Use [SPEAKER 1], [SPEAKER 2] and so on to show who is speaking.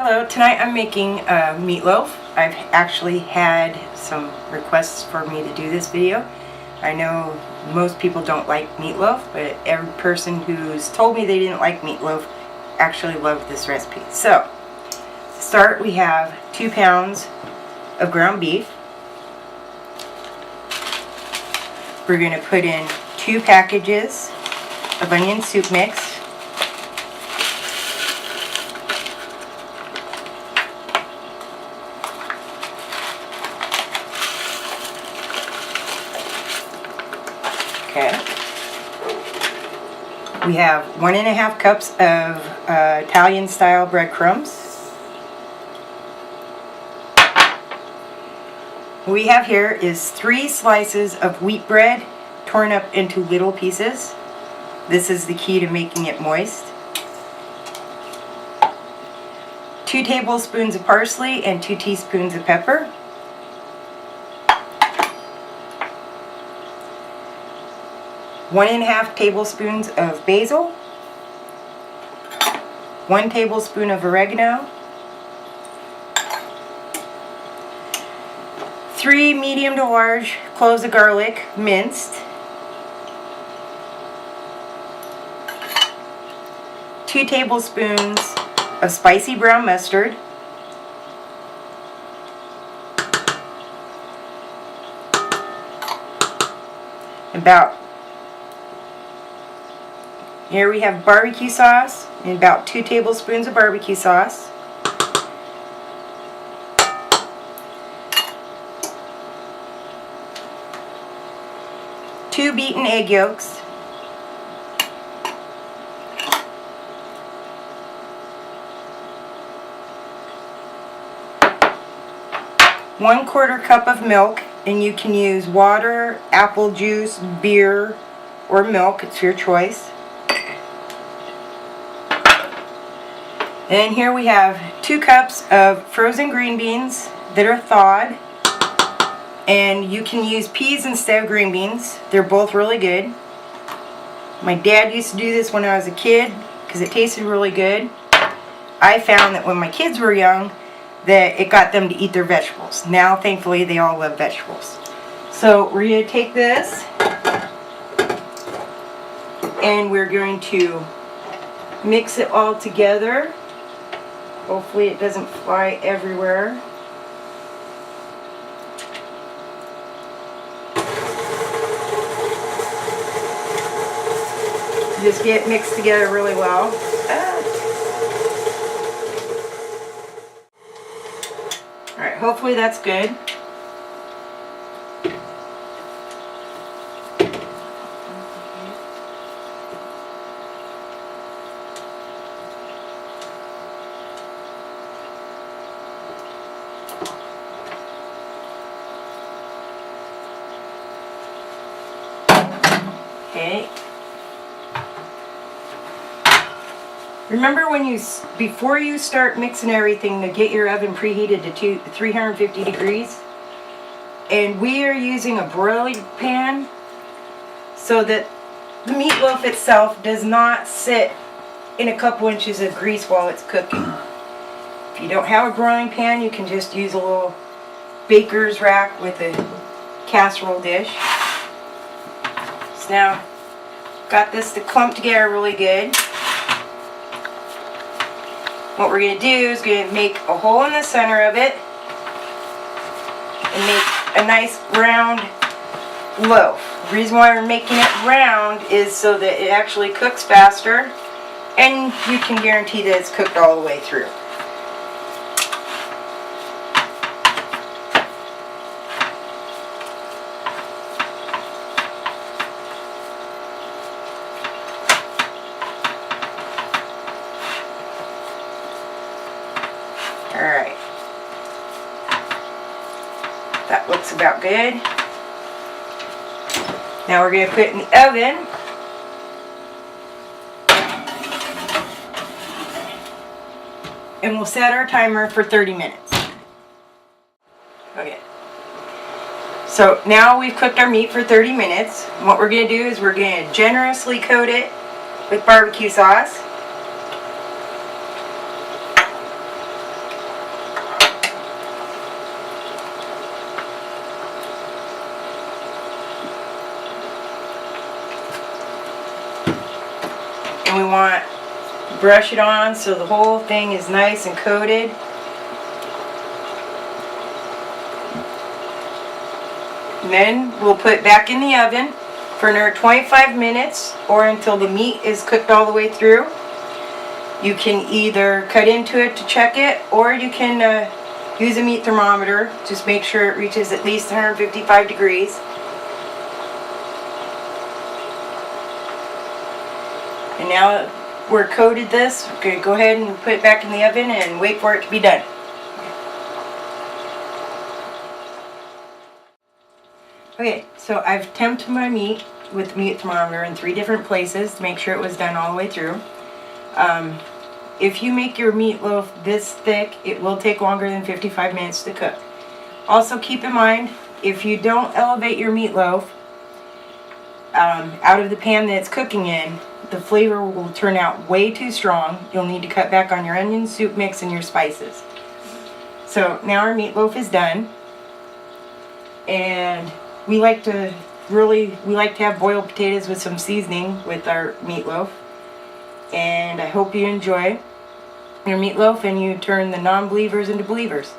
[SPEAKER 1] Hello, tonight I'm making meatloaf. I've actually had some requests for me to do this video. I know most people don't like meatloaf, but every person who's told me they didn't like meatloaf actually loved this recipe. So, to start, we have 2 pounds of ground beef. We're going to put in 2 packages of onion soup mix. Okay. We have 1.5 cups of Italian style breadcrumbs. What we have here is 3 slices of wheat bread torn up into little pieces. This is the key to making it moist. 2 tablespoons of parsley and 2 teaspoons of pepper. 1.5 tablespoons of basil, 1 tablespoon of oregano, 3 medium to large cloves of garlic minced, 2 tablespoons of spicy brown mustard, here we have barbecue sauce, and about 2 tablespoons of barbecue sauce. Two beaten egg yolks. 1/4 cup of milk, and you can use water, apple juice, beer, or milk, it's your choice. And here we have 2 cups of frozen green beans that are thawed. And you can use peas instead of green beans. They're both really good. My dad used to do this when I was a kid because it tasted really good. I found that when my kids were young that it got them to eat their vegetables. Now, thankfully, they all love vegetables. So we're going to take this and we're going to mix it all together. Hopefully it doesn't fly everywhere. Just get it mixed together really well. Alright, hopefully that's good. Okay. Remember before you start mixing everything, to get your oven preheated to 350 degrees. And we are using a broiling pan so that the meatloaf itself does not sit in a couple inches of grease while it's cooking. If you don't have a broiling pan, you can just use a little baker's rack with a casserole dish. So now, got this to clump together really good. What we're going to do is going to make a hole in the center of it and make a nice round loaf. The reason why we're making it round is so that it actually cooks faster and you can guarantee that it's cooked all the way through. Alright, that looks about good. Now we're going to put it in the oven. And we'll set our timer for 30 minutes. Okay. So now we've cooked our meat for 30 minutes. And what we're going to do is we're going to generously coat it with barbecue sauce. and we want to brush it on so the whole thing is nice and coated. And then we'll put it back in the oven for another 25 minutes or until the meat is cooked all the way through. You can either cut into it to check it, or you can use a meat thermometer. Just make sure it reaches at least 155 degrees. And now we're coated this, we're going to go ahead and put it back in the oven and wait for it to be done. Okay, so I've temped my meat with the meat thermometer in 3 different places to make sure it was done all the way through. If you make your meatloaf this thick, it will take longer than 55 minutes to cook. Also keep in mind, if you don't elevate your meatloaf out of the pan that it's cooking in, the flavor will turn out way too strong. You'll need to cut back on your onion soup mix and your spices. So now our meatloaf is done, and we like to have boiled potatoes with some seasoning with our meatloaf. And I hope you enjoy your meatloaf and you turn the non-believers into believers.